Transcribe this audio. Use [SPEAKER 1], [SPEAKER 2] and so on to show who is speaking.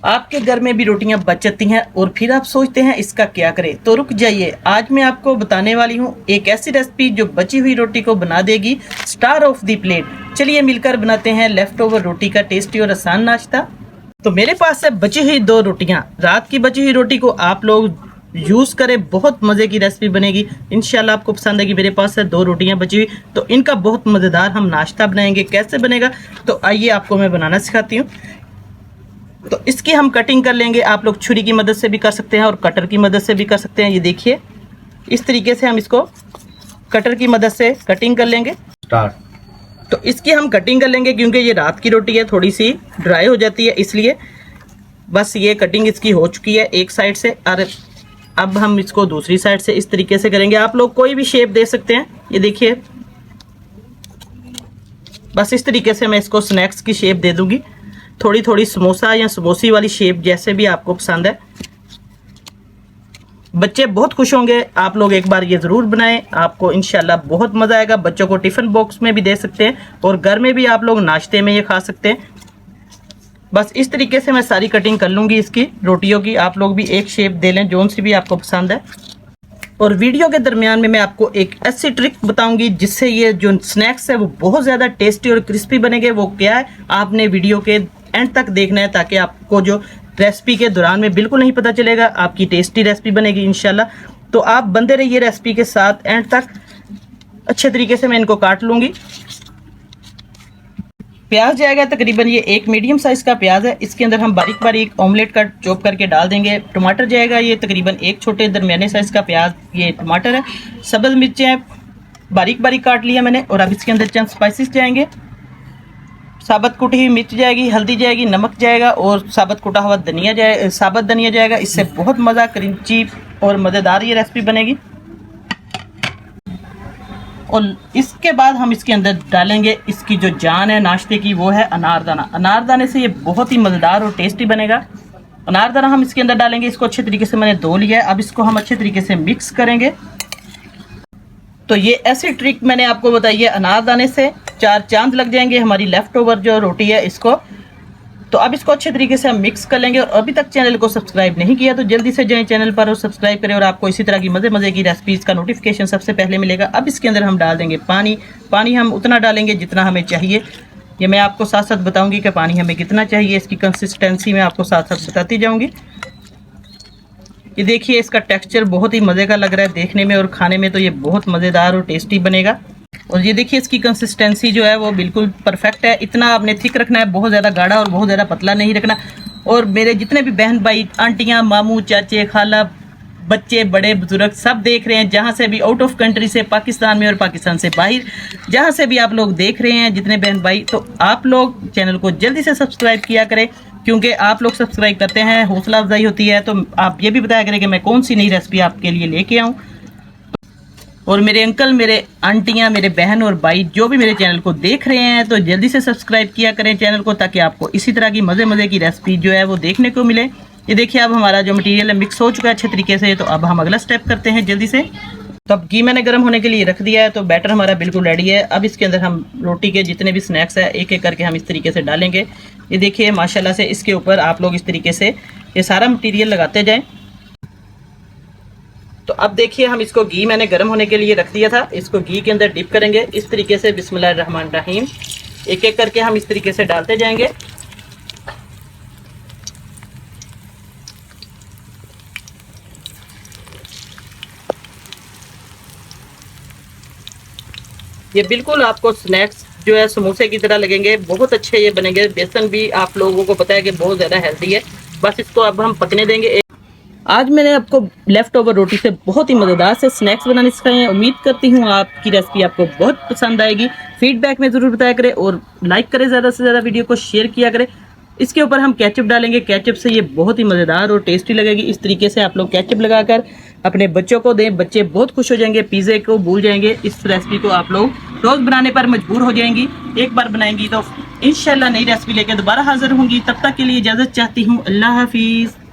[SPEAKER 1] आपके घर में भी रोटियां बच जाती हैं और फिर आप सोचते हैं इसका क्या करें, तो रुक जाइए। आज मैं आपको बताने वाली हूँ एक ऐसी रेसिपी जो बची हुई रोटी को बना देगी स्टार ऑफ द प्लेट। चलिए मिलकर बनाते हैं लेफ्ट ओवर रोटी का टेस्टी और आसान नाश्ता। तो मेरे पास है बची हुई 2 रोटियां। रात की बची हुई रोटी को आप लोग यूज करें, बहुत मजे की रेसिपी बनेगी, इंशाल्लाह आपको पसंद आएगी। मेरे पास है 2 रोटियां बची हुई, तो इनका बहुत मजेदार हम नाश्ता बनाएंगे। कैसे बनेगा तो आइए आपको मैं बनाना सिखाती हूँ। तो इसकी हम कटिंग कर लेंगे। आप लोग छुरी की मदद से भी कर सकते हैं और कटर की मदद से भी कर सकते हैं। ये देखिए इस तरीके से हम इसको कटर की मदद से कटिंग कर लेंगे। तो इसकी हम कटिंग कर लेंगे क्योंकि ये रात की रोटी है, थोड़ी सी ड्राई हो जाती है, इसलिए बस ये कटिंग इसकी हो चुकी है एक साइड से। और अब हम इसको दूसरी साइड से इस तरीके से करेंगे। आप लोग कोई भी शेप दे सकते हैं। ये देखिए बस इस तरीके से मैं इसको स्नैक्स की शेप दे दूंगी, थोड़ी थोड़ी समोसा या समोसी वाली शेप, जैसे भी आपको पसंद है। बच्चे बहुत खुश होंगे। आप लोग एक बार ये ज़रूर बनाएं, आपको इंशाल्लाह बहुत मज़ा आएगा। बच्चों को टिफ़िन बॉक्स में भी दे सकते हैं और घर में भी आप लोग नाश्ते में ये खा सकते हैं। बस इस तरीके से मैं सारी कटिंग कर लूँगी इसकी रोटियों की। आप लोग भी एक शेप दे लें जोन सी भी आपको पसंद है। और वीडियो के दरमियान में मैं आपको एक ऐसी ट्रिक बताऊंगी जिससे ये जो स्नैक्स है वो बहुत ज़्यादा टेस्टी और क्रिस्पी बनेंगे। वो क्या है, आपने वीडियो के एंड तक देखना है ताकि आपको जो रेसिपी के दौरान में बिल्कुल नहीं पता चलेगा। आपकी टेस्टी रेसिपी बनेगी इंशाल्लाह। तो आप बंदे रहिए रेसिपी के साथ एंड तक। अच्छे तरीके से मैं इनको काट लूँगी। प्याज जाएगा तकरीबन ये 1 मीडियम साइज़ का प्याज है, इसके अंदर हम बारीक बारीक ऑमलेट का चॉप करके डाल देंगे। टमाटर जाएगा ये तकरीबन 1 छोटे दरमियाने साइज़ का प्याज, ये टमाटर है। सब्ज़ मिर्चें बारीक बारीक काट लिया मैंने। और अब इसके अंदर चंद स्पाइसेस जाएंगे। साबुत कुटी हुई मिर्च जाएगी, हल्दी जाएगी, नमक जाएगा और साबुत कुटा हुआ धनिया जाए, साबुत धनिया जाएगा। इससे बहुत मज़ा क्रंची और मज़ेदार ये रेसिपी बनेगी। और इसके बाद हम इसके अंदर डालेंगे इसकी जो जान है नाश्ते की, वो है अनारदाना। अनारदाने से ये बहुत ही मज़ेदार और टेस्टी बनेगा। अनारदाना हम इसके अंदर डालेंगे। इसको अच्छे तरीके से मैंने धो लिया है। अब इसको हम अच्छे तरीके से मिक्स करेंगे। तो ये ऐसी ट्रिक मैंने आपको बताई है, अनारदाने से 4 चांद लग जाएंगे हमारी लेफ्ट ओवर जो रोटी है इसको। तो अब इसको अच्छे तरीके से हम मिक्स कर लेंगे। और अभी तक चैनल को सब्सक्राइब नहीं किया तो जल्दी से जाएं चैनल पर और सब्सक्राइब करें, और आपको इसी तरह की मज़े की रेसिपीज़ का नोटिफिकेशन सबसे पहले मिलेगा। अब इसके अंदर हम डाल देंगे पानी। पानी हम उतना डालेंगे जितना हमें चाहिए। ये मैं आपको साथ साथ बताऊंगी कि पानी हमें कितना चाहिए। इसकी कंसिस्टेंसी मैं आपको साथ साथ बताती जाऊँगी। ये देखिए इसका टेक्स्चर बहुत ही मज़े का लग रहा है देखने में और खाने में, तो ये बहुत मज़ेदार और टेस्टी बनेगा। और ये देखिए इसकी कंसिस्टेंसी जो है वो बिल्कुल परफेक्ट है। इतना आपने थिक रखना है, बहुत ज़्यादा गाढ़ा और बहुत ज़्यादा पतला नहीं रखना। और मेरे जितने भी बहन भाई, आंटियाँ, मामू, चाचे, खाला, बच्चे, बड़े बुजुर्ग सब देख रहे हैं, जहाँ से भी आउट ऑफ कंट्री से, पाकिस्तान में और पाकिस्तान से बाहर, जहाँ से भी आप लोग देख रहे हैं जितने बहन भाई, तो आप लोग चैनल को जल्दी से सब्सक्राइब किया करें, क्योंकि आप लोग सब्सक्राइब करते हैं हौसला अफजाई होती है। तो आप ये भी बताया करें कि मैं कौन सी नई रेसिपी आपके लिए लेके आऊँ। और मेरे अंकल, मेरे आंटियाँ, मेरे बहन और भाई जो भी मेरे चैनल को देख रहे हैं, तो जल्दी से सब्सक्राइब किया करें चैनल को, ताकि आपको इसी तरह की मज़े की रेसिपी जो है वो देखने को मिले। ये देखिए अब हमारा जो मटेरियल है मिक्स हो चुका है अच्छे तरीके से। तो अब हम अगला स्टेप करते हैं जल्दी से। तो अब घी मैंने गर्म होने के लिए रख दिया है, तो बैटर हमारा बिल्कुल रेडी है। अब इसके अंदर हम रोटी के जितने भी स्नैक्स है एक एक करके हम इस तरीके से डालेंगे। ये देखिए माशाल्लाह से इसके ऊपर आप लोग इस तरीके से ये सारा मटीरियल लगाते जाएँ। तो अब देखिए हम इसको घी मैंने गर्म होने के लिए रख दिया था, इसको घी के अंदर डिप करेंगे इस तरीके से। बिस्मिल्लाहिर्रहमानिर्रहीम। एक एक करके हम इस तरीके से डालते जाएंगे। ये बिल्कुल आपको स्नैक्स जो है समोसे की तरह लगेंगे, बहुत अच्छे ये बनेंगे। बेसन भी आप लोगों को पता है कि बहुत ज़्यादा हेल्दी है। बस इसको अब हम पकने देंगे। आज मैंने आपको लेफ्ट ओवर रोटी से बहुत ही मज़ेदार से स्नैक्स बनाने सिखाए हैं। उम्मीद करती हूँ आपकी रेसिपी आपको बहुत पसंद आएगी। फीडबैक में ज़रूर बताया करें और लाइक करें, ज़्यादा से ज़्यादा वीडियो को शेयर किया करें। इसके ऊपर हम केचप डालेंगे। केचप से ये बहुत ही मज़ेदार और टेस्टी लगेगी। इस तरीके से आप लोग केचप लगाकर अपने बच्चों को दें, बच्चे बहुत खुश हो जाएंगे, पिज़्ज़े को भूल जाएंगे। इस रेसिपी को आप लोग रोज़ बनाने पर मजबूर हो जाएंगी। एक बार बनाएंगी तो इंशाल्लाह नई रेसिपी लेकर दोबारा हाजिर होंगी। तब तक के लिए इजाज़त चाहती हूँ। अल्लाह हाफिज़।